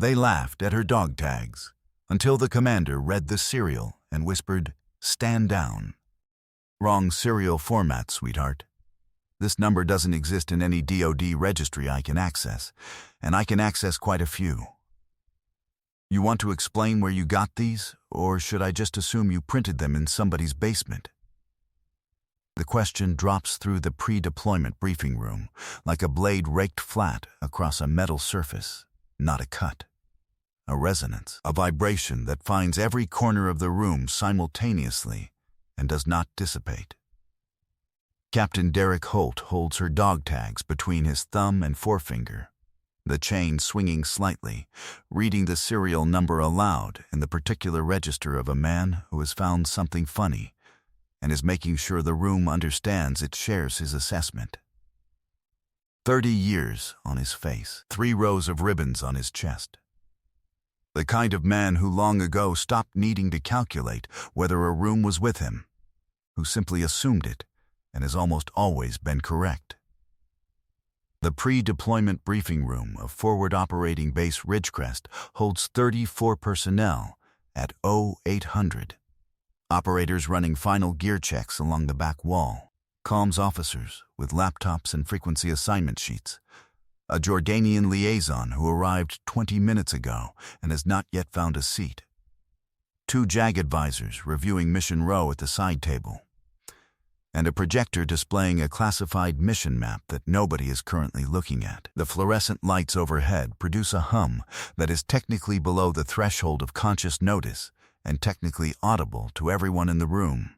They laughed at her dog tags until the commander read the serial and whispered, "Stand down." "Wrong serial format, sweetheart. This number doesn't exist in any DoD registry I can access, and I can access quite a few. You want to explain where you got these, or should I just assume you printed them in somebody's basement?" The question drops through the pre-deployment briefing room like a blade raked flat across a metal surface, not a cut. A resonance, a vibration that finds every corner of the room simultaneously and does not dissipate. Captain Derek Holt holds her dog tags between his thumb and forefinger, the chain swinging slightly, reading the serial number aloud in the particular register of a man who has found something funny and is making sure the room understands it shares his assessment. 30 years on his face, 3 rows of ribbons on his chest. The kind of man who long ago stopped needing to calculate whether a room was with him, who simply assumed it and has almost always been correct. The pre-deployment briefing room of Forward Operating Base Ridgecrest holds 34 personnel at 0800. Operators running final gear checks along the back wall, comms officers with laptops and frequency assignment sheets, a Jordanian liaison who arrived 20 minutes ago and has not yet found a seat, 2 JAG advisors reviewing mission row at the side table, and a projector displaying a classified mission map that nobody is currently looking at. The fluorescent lights overhead produce a hum that is technically below the threshold of conscious notice and technically audible to everyone in the room.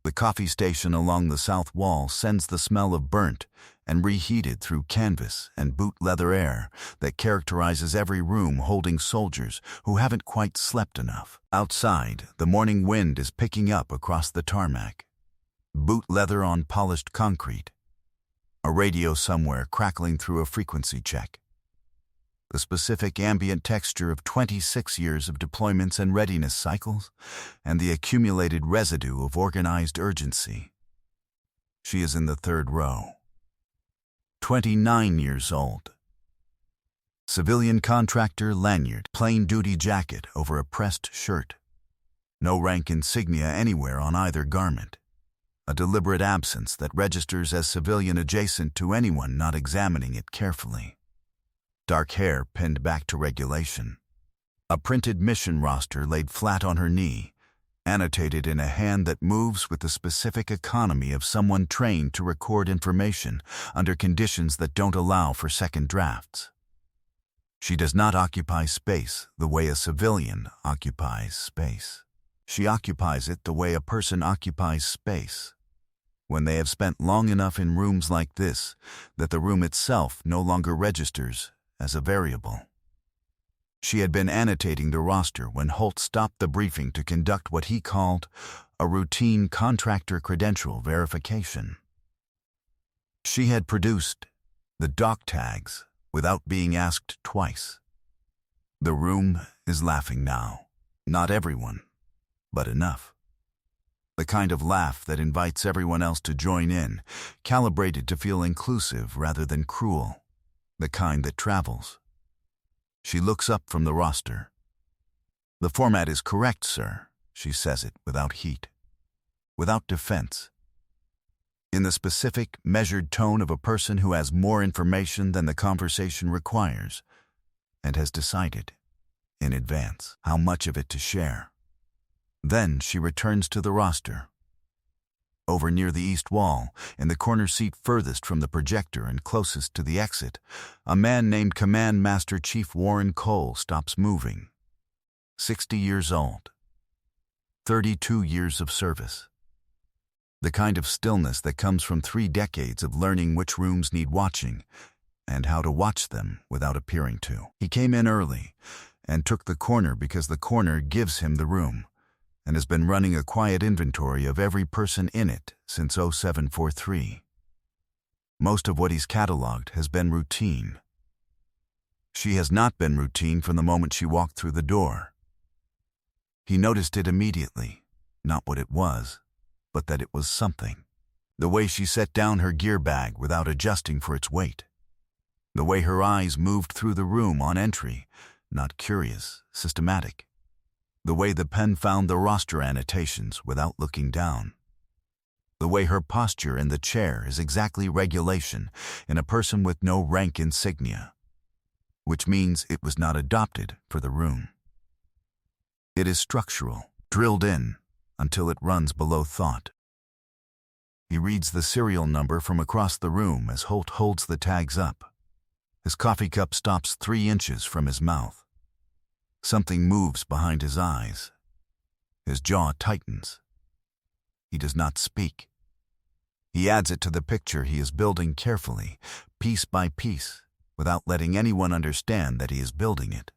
The coffee station along the south wall sends the smell of burnt and reheated through canvas and boot leather air that characterizes every room holding soldiers who haven't quite slept enough. Outside, the morning wind is picking up across the tarmac. Boot leather on polished concrete. A radio somewhere crackling through a frequency check. The specific ambient texture of 26 years of deployments and readiness cycles, and the accumulated residue of organized urgency. She is in the 3rd row. 29 years old. Civilian contractor lanyard, plain duty jacket over a pressed shirt. No rank insignia anywhere on either garment. A deliberate absence that registers as civilian adjacent to anyone not examining it carefully. Dark hair pinned back to regulation. A printed mission roster laid flat on her knee, annotated in a hand that moves with the specific economy of someone trained to record information under conditions that don't allow for second drafts. She does not occupy space the way a civilian occupies space. She occupies it the way a person occupies space, when they have spent long enough in rooms like this that the room itself no longer registers as a variable. She had been annotating the roster when Holt stopped the briefing to conduct what he called a routine contractor credential verification. She had produced the doc tags without being asked twice. The room is laughing now. Not everyone, but enough. The kind of laugh that invites everyone else to join in, calibrated to feel inclusive rather than cruel. The kind that travels. She looks up from the roster. "The format is correct, sir," she says it without heat, without defense. In the specific, measured tone of a person who has more information than the conversation requires, and has decided, in advance, how much of it to share. Then she returns to the roster. Over near the east wall, in the corner seat furthest from the projector and closest to the exit, a man named Command Master Chief Warren Cole stops moving. 60 years old. 32 years of service. The kind of stillness that comes from 3 decades of learning which rooms need watching and how to watch them without appearing to. He came in early and took the corner because the corner gives him the room, and has been running a quiet inventory of every person in it since 0743. Most of what he's cataloged has been routine. She has not been routine from the moment she walked through the door. He noticed it immediately, not what it was, but that it was something. The way she set down her gear bag without adjusting for its weight. The way her eyes moved through the room on entry, not curious, systematic. The way the pen found the roster annotations without looking down. The way her posture in the chair is exactly regulation in a person with no rank insignia, which means it was not adopted for the room. It is structural, drilled in, until it runs below thought. He reads the serial number from across the room as Holt holds the tags up. His coffee cup stops 3 inches from his mouth. Something moves behind his eyes. His jaw tightens. He does not speak. He adds it to the picture he is building carefully, piece by piece, without letting anyone understand that he is building it.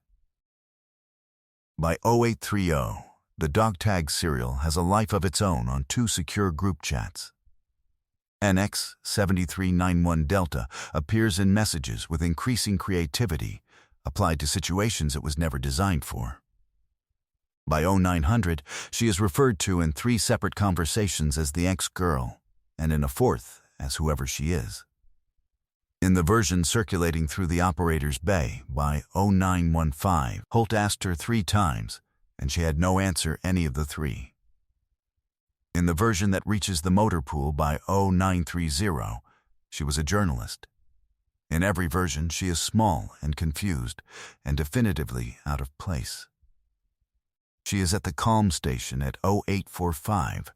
By 0830, the dog tag serial has a life of its own on 2 secure group chats. NX7391 Delta appears in messages with increasing creativity applied to situations it was never designed for. By 0900, she is referred to in 3 separate conversations as the ex-girl, and in a 4th as whoever she is. In the version circulating through the operator's bay by 0915, Holt asked her 3 times, and she had no answer any of the 3. In the version that reaches the motor pool by 0930, she was a journalist. In every version, she is small and confused and definitively out of place. She is at the Calm station at 0845,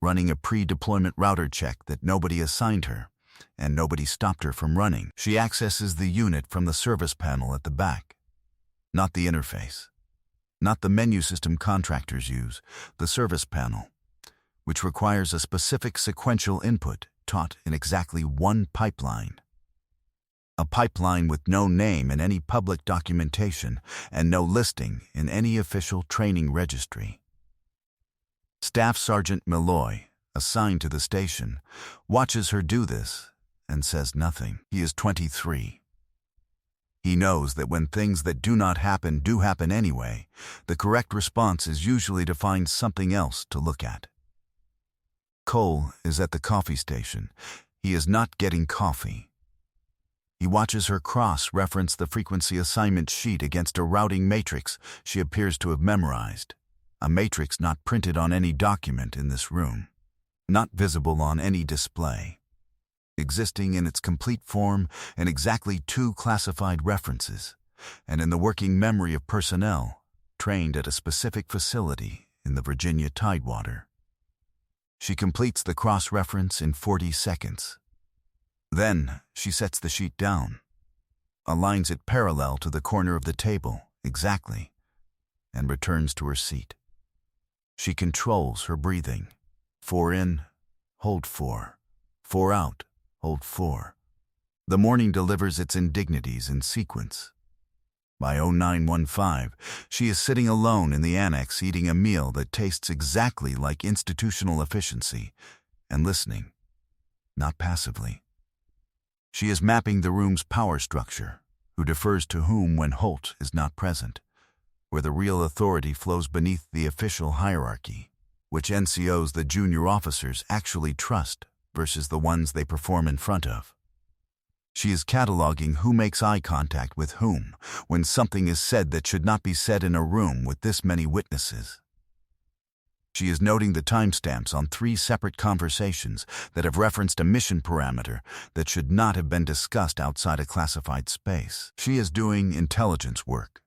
running a pre-deployment router check that nobody assigned her, and nobody stopped her from running. She accesses the unit from the service panel at the back, not the interface, not the menu system contractors use, the service panel, which requires a specific sequential input taught in exactly 1 pipeline. A pipeline with no name in any public documentation and no listing in any official training registry. Staff Sergeant Malloy, assigned to the station, watches her do this and says nothing. He is 23. He knows that when things that do not happen do happen anyway, the correct response is usually to find something else to look at. Cole is at the coffee station. He is not getting coffee. He watches her cross-reference the frequency assignment sheet against a routing matrix she appears to have memorized, a matrix not printed on any document in this room, not visible on any display, existing in its complete form in exactly 2 classified references, and in the working memory of personnel trained at a specific facility in the Virginia Tidewater. She completes the cross-reference in 40 seconds. Then she sets the sheet down, aligns it parallel to the corner of the table, exactly, and returns to her seat. She controls her breathing. 4 in, hold 4. 4 out, hold 4. The morning delivers its indignities in sequence. By 0915, she is sitting alone in the annex eating a meal that tastes exactly like institutional efficiency and listening, not passively. She is mapping the room's power structure, who defers to whom when Holt is not present, where the real authority flows beneath the official hierarchy, which NCOs the junior officers actually trust versus the ones they perform in front of. She is cataloging who makes eye contact with whom when something is said that should not be said in a room with this many witnesses. She is noting the timestamps on 3 separate conversations that have referenced a mission parameter that should not have been discussed outside a classified space. She is doing intelligence work.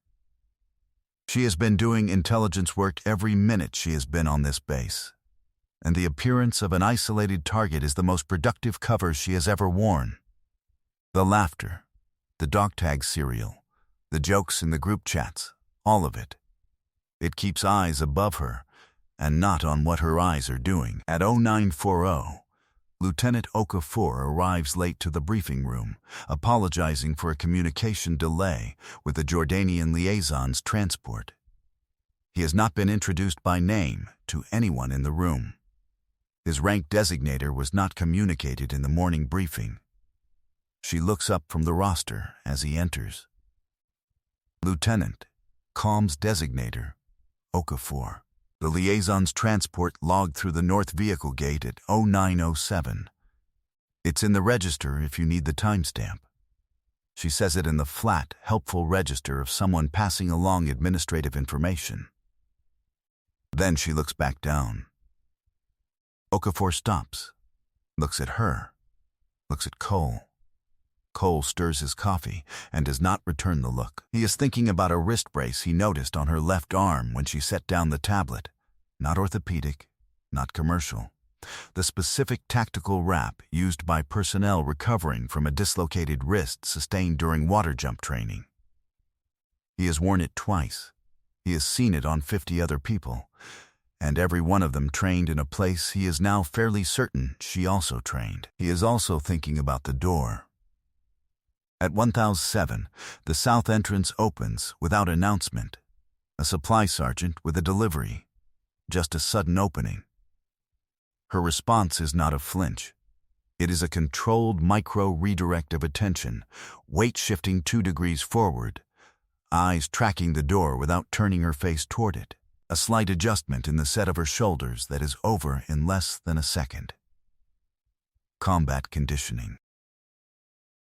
She has been doing intelligence work every minute she has been on this base, and the appearance of an isolated target is the most productive cover she has ever worn. The laughter, the dog tag serial, the jokes in the group chats, all of it. It keeps eyes above her and not on what her eyes are doing. At 0940, Lieutenant Okafor arrives late to the briefing room, apologizing for a communication delay with the Jordanian liaison's transport. He has not been introduced by name to anyone in the room. His rank designator was not communicated in the morning briefing. She looks up from the roster as he enters. Lieutenant, comms designator, Okafor. The liaison's transport logged through the north vehicle gate at 0907. It's in the register if you need the timestamp. She says it in the flat, helpful register of someone passing along administrative information. Then she looks back down. Okafor stops, looks at her, looks at Cole. Cole stirs his coffee and does not return the look. He is thinking about a wrist brace he noticed on her left arm when she set down the tablet. Not orthopedic, not commercial. The specific tactical wrap used by personnel recovering from a dislocated wrist sustained during water jump training. He has worn it twice. He has seen it on 50 other people, and every one of them trained in a place he is now fairly certain she also trained. He is also thinking about the door. At 1007, the south entrance opens without announcement. A supply sergeant with a delivery. Just a sudden opening. Her response is not a flinch. It is a controlled micro-redirect of attention, weight shifting 2 degrees forward, eyes tracking the door without turning her face toward it. A slight adjustment in the set of her shoulders that is over in less than a second. Combat conditioning.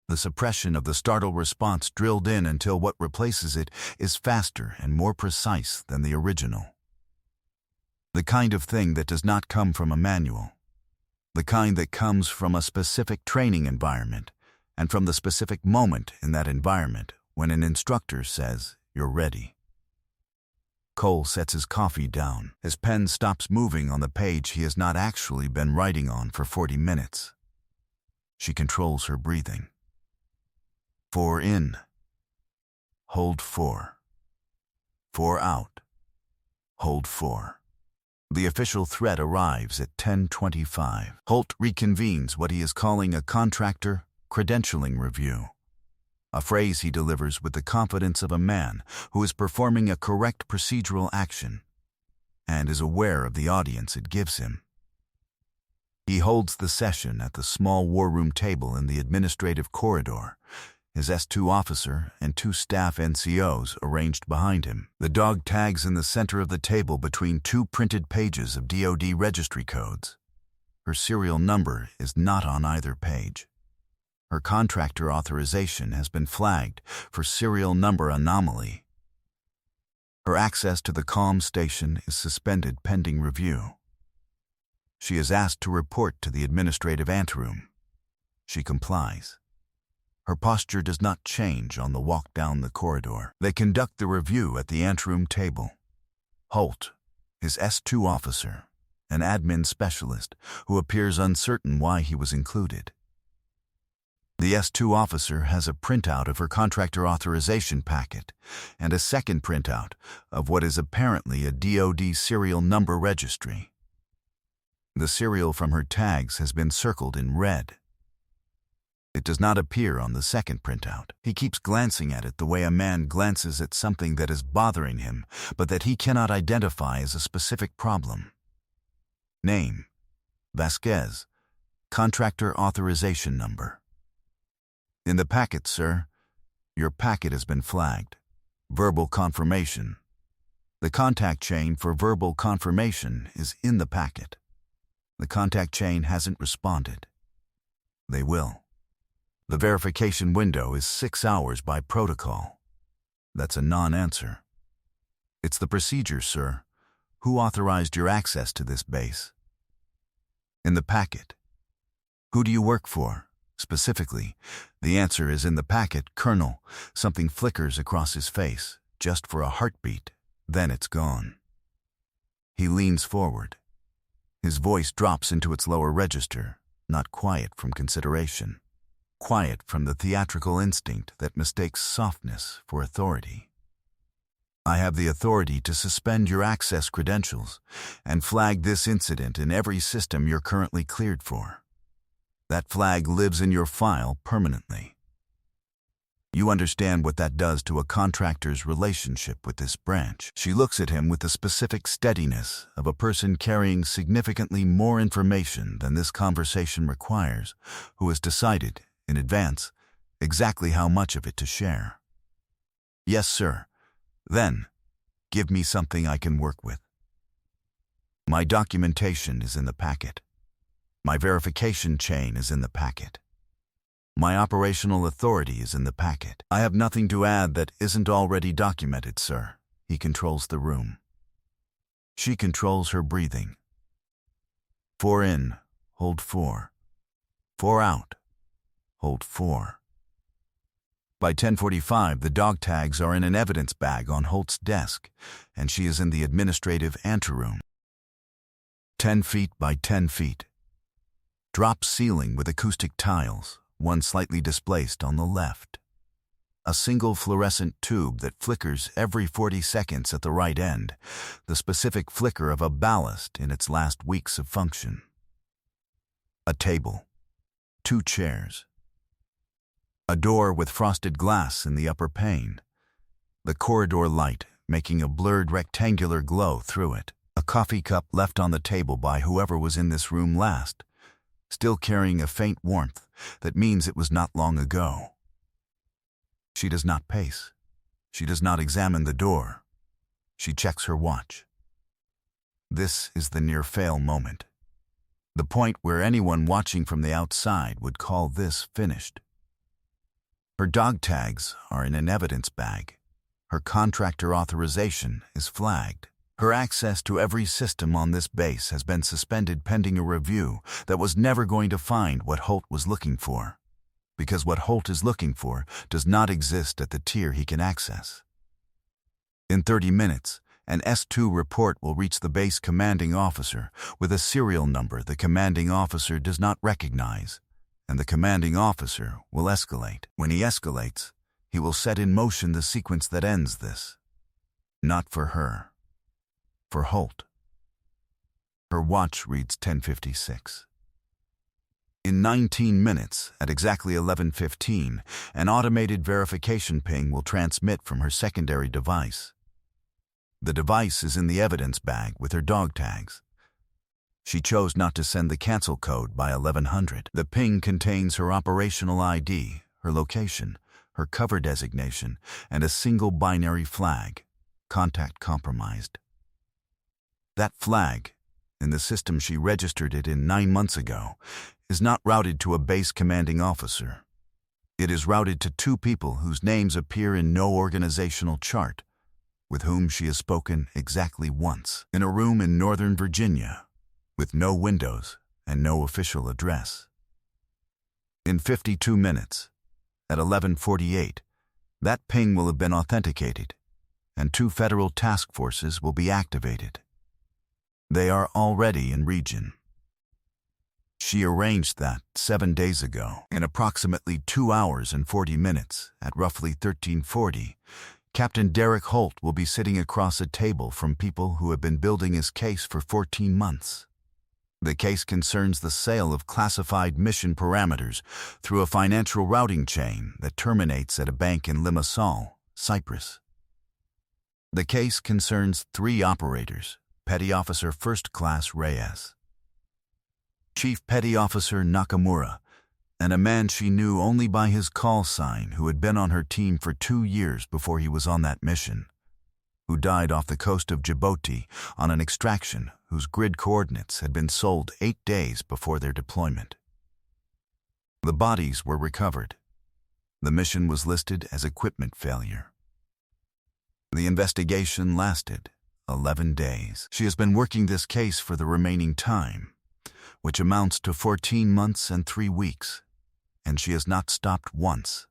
The suppression of the startle response drilled in until what replaces it is faster and more precise than the original. The kind of thing that does not come from a manual. The kind that comes from a specific training environment and from the specific moment in that environment when an instructor says, "You're ready." Cole sets his coffee down. His pen stops moving on the page he has not actually been writing on for 40 minutes. She controls her breathing. 4 in. Hold 4. 4 out. Hold 4. The official threat arrives at 10:25. Holt reconvenes what he is calling a contractor credentialing review, a phrase he delivers with the confidence of a man who is performing a correct procedural action and is aware of the audience it gives him. He holds the session at the small war room table in the administrative corridor, his S2 officer and 2 staff NCOs arranged behind him. The dog tags in the center of the table between 2 printed pages of DoD registry codes. Her serial number is not on either page. Her contractor authorization has been flagged for serial number anomaly. Her access to the comm station is suspended pending review. She is asked to report to the administrative anteroom. She complies. Her posture does not change on the walk down the corridor. They conduct the review at the anteroom table. Holt, his S2 officer, an admin specialist who appears uncertain why he was included. The S2 officer has a printout of her contractor authorization packet and a second printout of what is apparently a DoD serial number registry. The serial from her tags has been circled in red. It does not appear on the second printout. He keeps glancing at it the way a man glances at something that is bothering him, but that he cannot identify as a specific problem. Name: Vasquez. Contractor authorization number. In the packet, sir. Your packet has been flagged. Verbal confirmation. The contact chain for verbal confirmation is in the packet. The contact chain hasn't responded. They will. The verification window is 6 hours by protocol. That's a non-answer. It's the procedure, sir. Who authorized your access to this base? In the packet. Who do you work for? Specifically, the answer is in the packet, Colonel. Something flickers across his face, just for a heartbeat, then it's gone. He leans forward. His voice drops into its lower register, not quiet from consideration. Quiet from the theatrical instinct that mistakes softness for authority. I have the authority to suspend your access credentials and flag this incident in every system you're currently cleared for. That flag lives in your file permanently. You understand what that does to a contractor's relationship with this branch. She looks at him with the specific steadiness of a person carrying significantly more information than this conversation requires, who has decided in advance exactly how much of it to share. Yes, sir. Then, give me something I can work with. My documentation is in the packet. My verification chain is in the packet. My operational authority is in the packet. I have nothing to add that isn't already documented, sir. He controls the room. She controls her breathing. 4 in, hold 4. 4 out, hold 4. By 10:45, the dog tags are in an evidence bag on Holt's desk, and she is in the administrative anteroom. 10 feet by 10 feet. Drop ceiling with acoustic tiles, one slightly displaced on the left. A single fluorescent tube that flickers every 40 seconds at the right end, the specific flicker of a ballast in its last weeks of function. A table. 2 chairs. A door with frosted glass in the upper pane. The corridor light making a blurred rectangular glow through it. A coffee cup left on the table by whoever was in this room last, still carrying a faint warmth that means it was not long ago. She does not pace. She does not examine the door. She checks her watch. This is the near-fail moment. The point where anyone watching from the outside would call this finished. Her dog tags are in an evidence bag. Her contractor authorization is flagged. Her access to every system on this base has been suspended pending a review that was never going to find what Holt was looking for, because what Holt is looking for does not exist at the tier he can access. In 30 minutes, an S2 report will reach the base commanding officer with a serial number the commanding officer does not recognize, and the commanding officer will escalate. When he escalates, he will set in motion the sequence that ends this. Not for her. For Holt. Her watch reads 10:56. In 19 minutes, at exactly 11:15, an automated verification ping will transmit from her secondary device. The device is in the evidence bag with her dog tags. She chose not to send the cancel code by 1100. The ping contains her operational ID, her location, her cover designation, and a single binary flag, contact compromised. That flag, in the system she registered it in 9 months ago, is not routed to a base commanding officer. It is routed to 2 people whose names appear in no organizational chart, with whom she has spoken exactly once, in a room in Northern Virginia, with no windows and no official address. In 52 minutes, at 11:48, that ping will have been authenticated, and 2 federal task forces will be activated. They are already in region. She arranged that 7 days ago. In approximately 2 hours and 40 minutes, at roughly 13:40, Captain Derek Holt will be sitting across a table from people who have been building his case for 14 months. The case concerns the sale of classified mission parameters through a financial routing chain that terminates at a bank in Limassol, Cyprus. The case concerns 3 operators: Petty Officer First Class Reyes, Chief Petty Officer Nakamura, and a man she knew only by his call sign who had been on her team for 2 years before he was on that mission, who died off the coast of Djibouti on an extraction whose grid coordinates had been sold 8 days before their deployment. The bodies were recovered. The mission was listed as equipment failure. The investigation lasted 11 days. She has been working this case for the remaining time, which amounts to 14 months and 3 weeks, and she has not stopped once.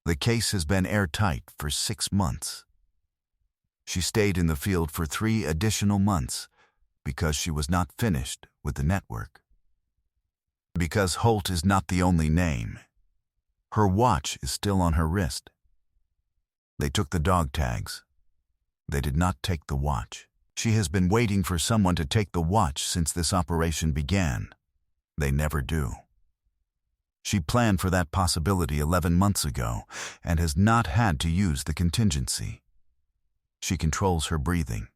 The case has been airtight for 6 months. She stayed in the field for 3 additional months because she was not finished with the network. Because Holt is not the only name, her watch is still on her wrist. They took the dog tags. They did not take the watch. She has been waiting for someone to take the watch since this operation began. They never do. She planned for that possibility 11 months ago and has not had to use the contingency. She controls her breathing.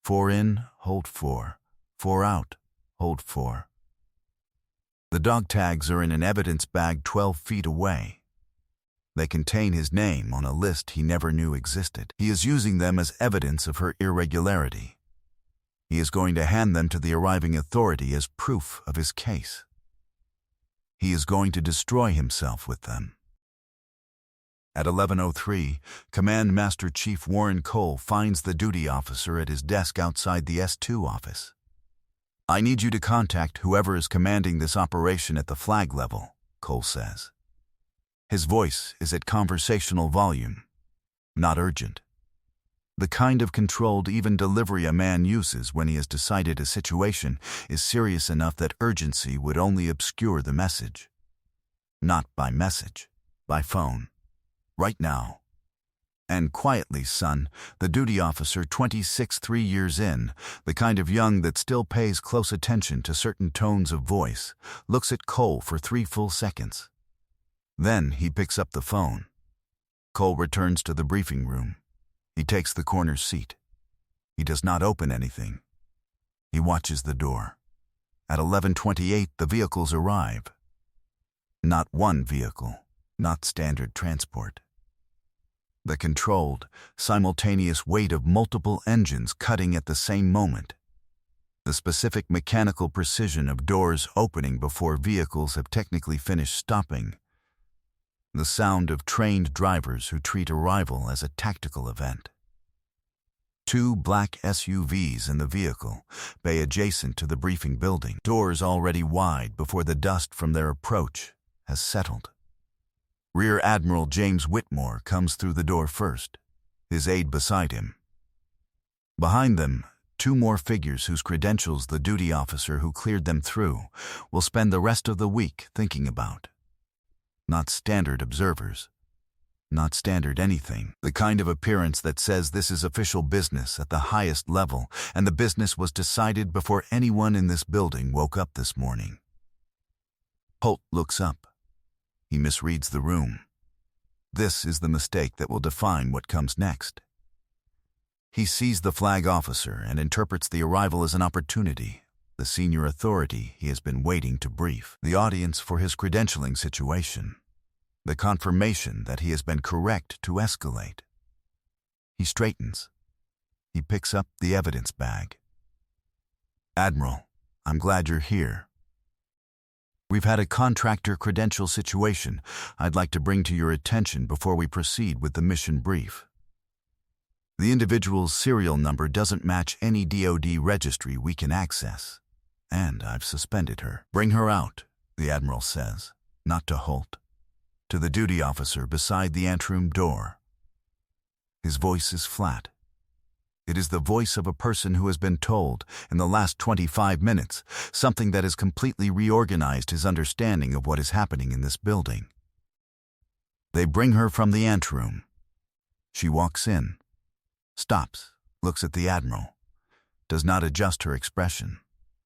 4 in, hold 4. 4 out, hold 4. The dog tags are in an evidence bag 12 feet away. They contain his name on a list he never knew existed. He is using them as evidence of her irregularity. He is going to hand them to the arriving authority as proof of his case. He is going to destroy himself with them. At 11:03, Command Master Chief Warren Cole finds the duty officer at his desk outside the S2 office. "I need you to contact whoever is commanding this operation at the flag level," Cole says. His voice is at conversational volume, not urgent. The kind of controlled even delivery a man uses when he has decided a situation is serious enough that urgency would only obscure the message. Not by message, by phone. Right now. And quietly, son, the duty officer, 26, 3 years in, the kind of young that still pays close attention to certain tones of voice, looks at Cole for 3 full seconds. Then he picks up the phone. Cole returns to the briefing room. He takes the corner seat. He does not open anything. He watches the door. At 11:28, the vehicles arrive. Not one vehicle, not standard transport. The controlled, simultaneous weight of multiple engines cutting at the same moment. The specific mechanical precision of doors opening before vehicles have technically finished stopping. The sound of trained drivers who treat arrival as a tactical event. 2 black SUVs in the vehicle, bay adjacent to the briefing building, doors already wide before the dust from their approach has settled. Rear Admiral James Whitmore comes through the door first, his aide beside him. Behind them, 2 more figures whose credentials the duty officer who cleared them through will spend the rest of the week thinking about. Not standard observers. Not standard anything. The kind of appearance that says this is official business at the highest level, and the business was decided before anyone in this building woke up this morning. Holt looks up. He misreads the room. This is the mistake that will define what comes next. He sees the flag officer and interprets the arrival as an opportunity, the senior authority he has been waiting to brief, the audience for his credentialing situation, the confirmation that he has been correct to escalate. He straightens. He picks up the evidence bag. "Admiral, I'm glad you're here. We've had a contractor credential situation I'd like to bring to your attention before we proceed with the mission brief. The individual's serial number doesn't match any DoD registry we can access, and I've suspended her." "Bring her out," the Admiral says, not to Holt, to the duty officer beside the anteroom door. His voice is flat. It is the voice of a person who has been told, in the last 25 minutes, something that has completely reorganized his understanding of what is happening in this building. They bring her from the anteroom. She walks in, stops, looks at the Admiral, does not adjust her expression.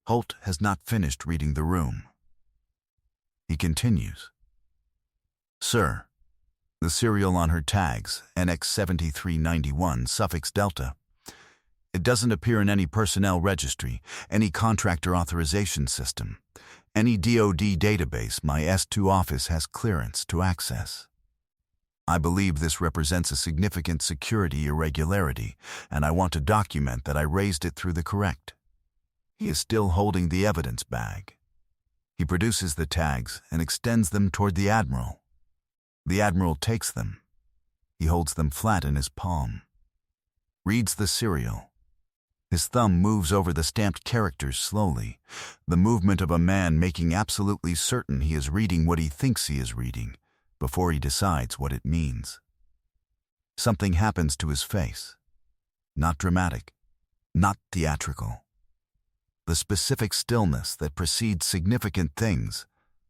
Holt has not finished reading the room. He continues. "Sir, the serial on her tags, NX7391, suffix Delta. It doesn't appear in any personnel registry, any contractor authorization system, any DoD database my S2 office has clearance to access. I believe this represents a significant security irregularity, and I want to document that I raised it through the correct." He is still holding the evidence bag. He produces the tags and extends them toward the Admiral. The Admiral takes them. He holds them flat in his palm. Reads the serial. His thumb moves over the stamped characters slowly, the movement of a man making absolutely certain he is reading what he thinks he is reading, before he decides what it means. Something happens to his face. Not dramatic, not theatrical. The specific stillness that precedes significant things,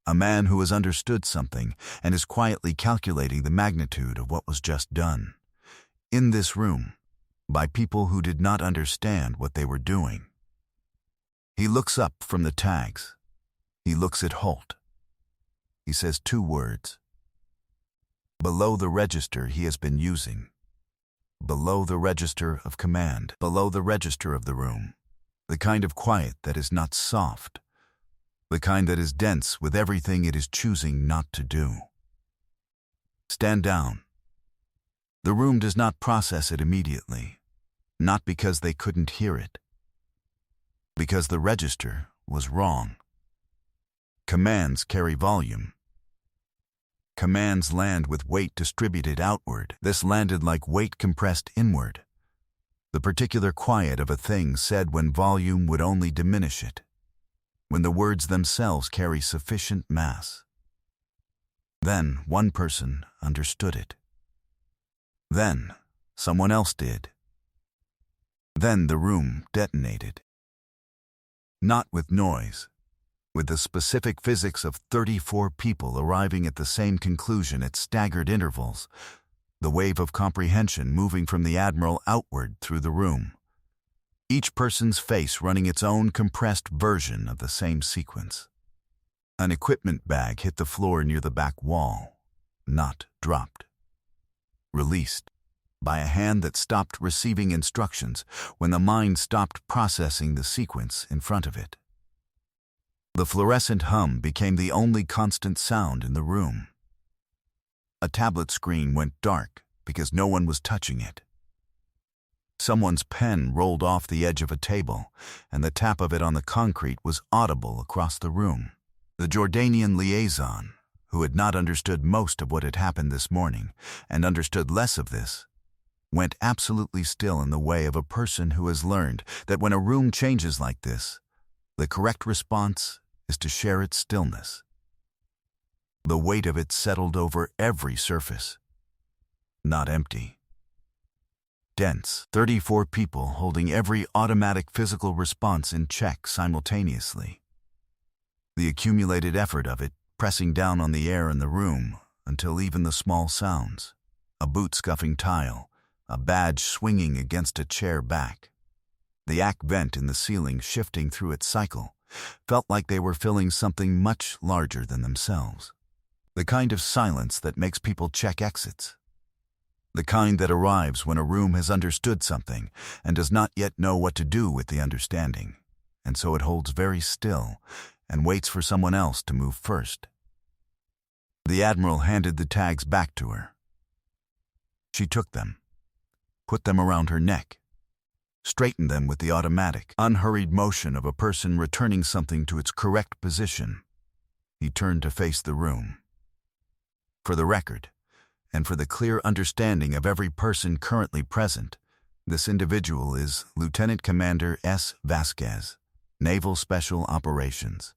a man who has understood something and is quietly calculating the magnitude of what was just done. In this room, by people who did not understand what they were doing. He looks up from the tags. He looks at Holt. He says 2 words. Below the register he has been using. Below the register of command. Below the register of the room. The kind of quiet that is not soft. The kind that is dense with everything it is choosing not to do. "Stand down." The room does not process it immediately. Not because they couldn't hear it. Because the register was wrong. Commands carry volume. Commands land with weight distributed outward. This landed like weight compressed inward. The particular quiet of a thing said when volume would only diminish it, when the words themselves carry sufficient mass. Then one person understood it. Then someone else did. Then the room detonated. Not with noise, with the specific physics of 34 people arriving at the same conclusion at staggered intervals, the wave of comprehension moving from the Admiral outward through the room, each person's face running its own compressed version of the same sequence. An equipment bag hit the floor near the back wall, not dropped. Released by a hand that stopped receiving instructions when the mind stopped processing the sequence in front of it. The fluorescent hum became the only constant sound in the room. A tablet screen went dark because no one was touching it. Someone's pen rolled off the edge of a table, and the tap of it on the concrete was audible across the room. The Jordanian liaison, who had not understood most of what had happened this morning, and understood less of this, went absolutely still in the way of a person who has learned that when a room changes like this, the correct response is to share its stillness. The weight of it settled over every surface. Not empty. Dense, 34 people holding every automatic physical response in check simultaneously. The accumulated effort of it pressing down on the air in the room until even the small sounds, a boot scuffing tile, a badge swinging against a chair back, the ACK vent in the ceiling shifting through its cycle, felt like they were filling something much larger than themselves. The kind of silence that makes people check exits. The kind that arrives when a room has understood something and does not yet know what to do with the understanding, and so it holds very still and waits for someone else to move first. The Admiral handed the tags back to her. She took them, put them around her neck, straightened them with the automatic, unhurried motion of a person returning something to its correct position. He turned to face the room. For the record, and for the clear understanding of every person currently present, this individual is Lieutenant Commander S. Vasquez, Naval Special Operations,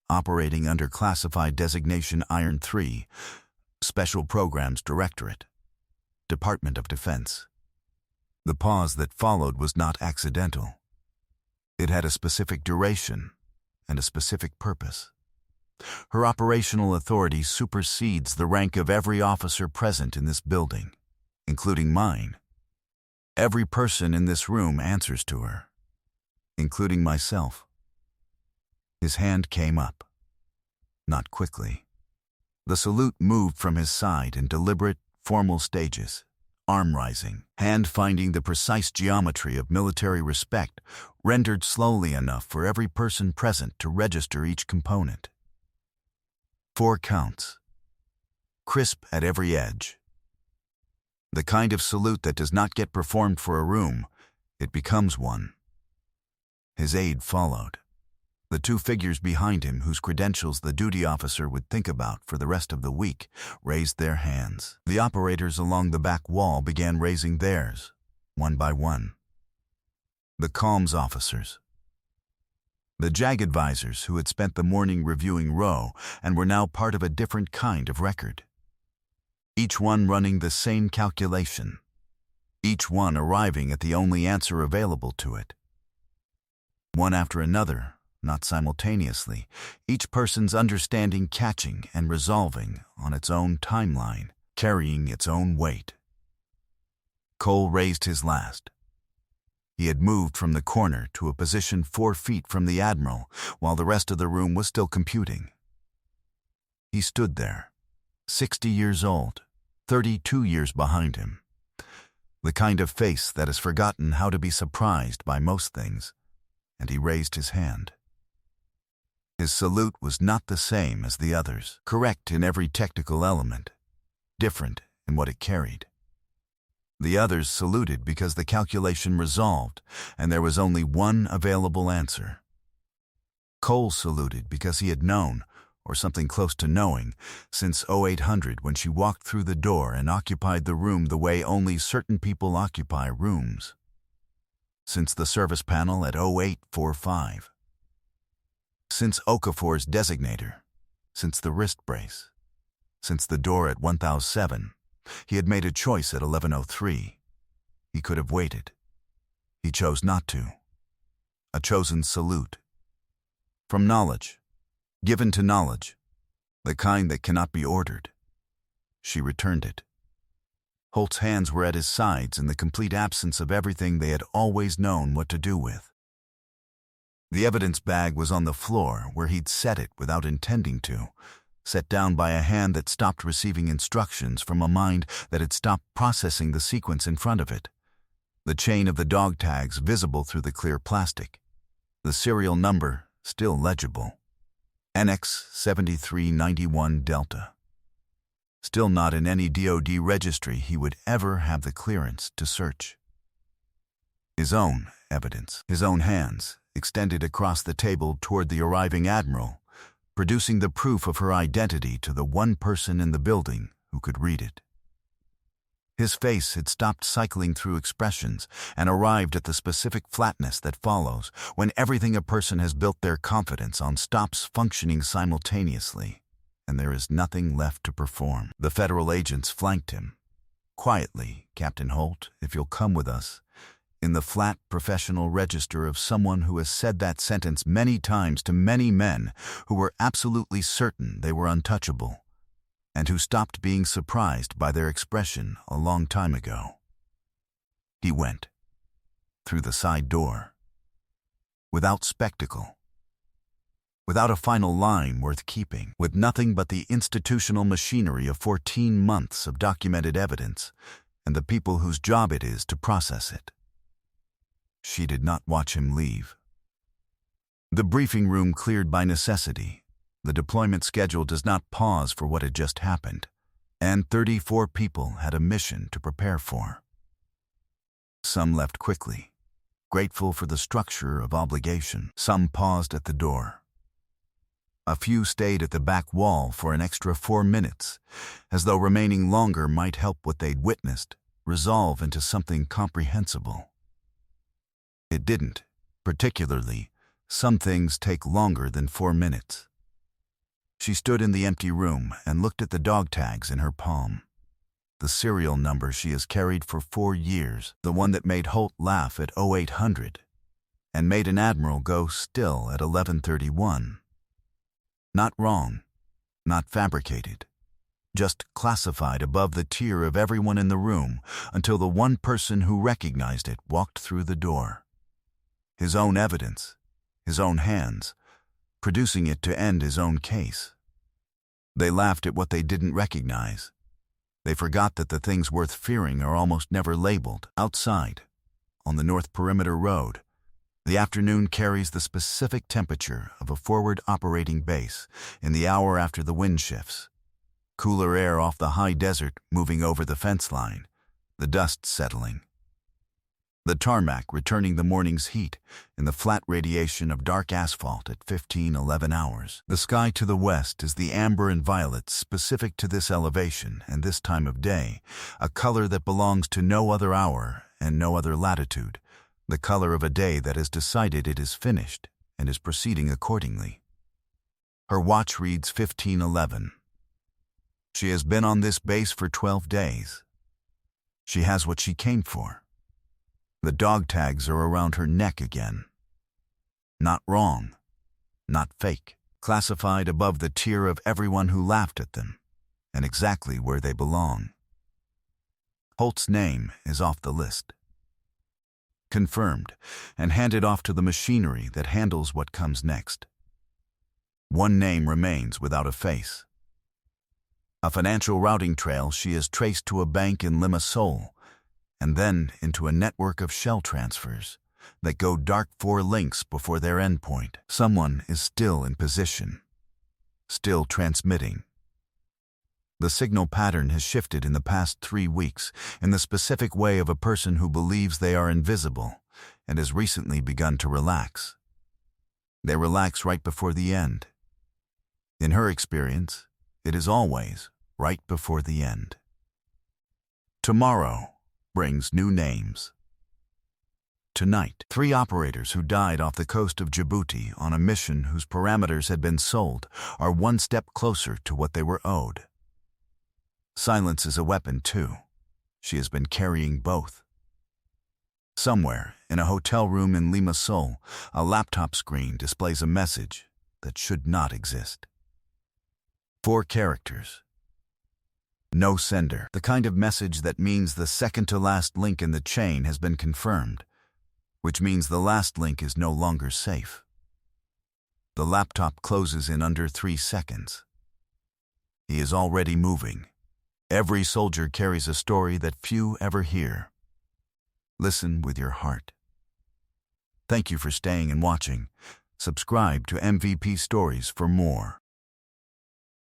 operating under classified designation Iron 3, Special Programs Directorate, Department of Defense. The pause that followed was not accidental. It had a specific duration and a specific purpose. Her operational authority supersedes the rank of every officer present in this building, including mine. Every person in this room answers to her, including myself. His hand came up, not quickly. The salute moved from his side in deliberate, formal stages, arm rising, hand finding the precise geometry of military respect, rendered slowly enough for every person present to register each component. 4 counts, crisp at every edge. The kind of salute that does not get performed for a room, it becomes one. His aide followed. The 2 figures behind him, whose credentials the duty officer would think about for the rest of the week, raised their hands. The operators along the back wall began raising theirs, one by one. The comms officers. The JAG advisors who had spent the morning reviewing Roe and were now part of a different kind of record. Each one running the same calculation. Each one arriving at the only answer available to it. One after another, not simultaneously, each person's understanding catching and resolving on its own timeline, carrying its own weight. Cole raised his last. He had moved from the corner to a position 4 feet from the Admiral, while the rest of the room was still computing. He stood there, 60 years old, 32 years behind him. The kind of face that has forgotten how to be surprised by most things, and he raised his hand. His salute was not the same as the others, correct in every technical element, different in what it carried. The others saluted because the calculation resolved, and there was only one available answer. Cole saluted because he had known, or something close to knowing, since 0800 when she walked through the door and occupied the room the way only certain people occupy rooms. Since the service panel at 0845. Since Okafor's designator. Since the wrist brace. Since the door at 1007. He had made a choice at 1103. He could have waited. He chose not to. A chosen salute. From knowledge. Given to knowledge. The kind that cannot be ordered. She returned it. Holt's hands were at his sides in the complete absence of everything they had always known what to do with. The evidence bag was on the floor where he'd set it without intending to, set down by a hand that stopped receiving instructions from a mind that had stopped processing the sequence in front of it. The chain of the dog tags visible through the clear plastic. The serial number still legible. NX 7391 Delta. Still not in any DoD registry he would ever have the clearance to search. His own evidence, his own hands, extended across the table toward the arriving admiral, producing the proof of her identity to the one person in the building who could read it. His face had stopped cycling through expressions and arrived at the specific flatness that follows when everything a person has built their confidence on stops functioning simultaneously, and there is nothing left to perform. The federal agents flanked him. Quietly, Captain Holt, if you'll come with us, in the flat professional register of someone who has said that sentence many times to many men who were absolutely certain they were untouchable, and who stopped being surprised by their expression a long time ago. He went, through the side door, without spectacle, without a final line worth keeping, with nothing but the institutional machinery of 14 months of documented evidence and the people whose job it is to process it. She did not watch him leave. The briefing room cleared by necessity. The deployment schedule does not pause for what had just happened, and 34 people had a mission to prepare for. Some left quickly, grateful for the structure of obligation. Some paused at the door. A few stayed at the back wall for an extra 4 minutes, as though remaining longer might help what they'd witnessed resolve into something comprehensible. It didn't. Particularly, some things take longer than 4 minutes. She stood in the empty room and looked at the dog tags in her palm. The serial number she has carried for 4 years, the one that made Holt laugh at 0800, and made an admiral go still at 1131. Not wrong, not fabricated, just classified above the tier of everyone in the room until the one person who recognized it walked through the door. His own evidence, his own hands, producing it to end his own case. They laughed at what they didn't recognize. They forgot that the things worth fearing are almost never labeled. Outside, on the North Perimeter Road, the afternoon carries the specific temperature of a forward operating base in the hour after the wind shifts. Cooler air off the high desert moving over the fence line, the dust settling. The tarmac returning the morning's heat in the flat radiation of dark asphalt at 15-11 hours. The sky to the west is the amber and violet specific to this elevation and this time of day, a color that belongs to no other hour and no other latitude, the color of a day that has decided it is finished and is proceeding accordingly. Her watch reads 15:11. She has been on this base for 12 days. She has what she came for. The dog tags are around her neck again. Not wrong, not fake, classified above the tier of everyone who laughed at them, and exactly where they belong. Holt's name is off the list. Confirmed, and handed off to the machinery that handles what comes next. One name remains without a face. A financial routing trail she has traced to a bank in Limassol, and then into a network of shell transfers that go dark 4 links before their endpoint. Someone is still in position, still transmitting. The signal pattern has shifted in the past 3 weeks in the specific way of a person who believes they are invisible and has recently begun to relax. They relax right before the end. In her experience, it is always right before the end. Tomorrow brings new names. Tonight, 3 operators who died off the coast of Djibouti on a mission whose parameters had been sold are one step closer to what they were owed. Silence is a weapon, too. She has been carrying both. Somewhere, in a hotel room in Limassol, a laptop screen displays a message that should not exist. 4 characters. No sender, the kind of message that means the second-to-last link in the chain has been confirmed, which means the last link is no longer safe. The laptop closes in under 3 seconds. He is already moving. Every soldier carries a story that few ever hear. Listen with your heart. Thank you for staying and watching. Subscribe to MVP Stories for more.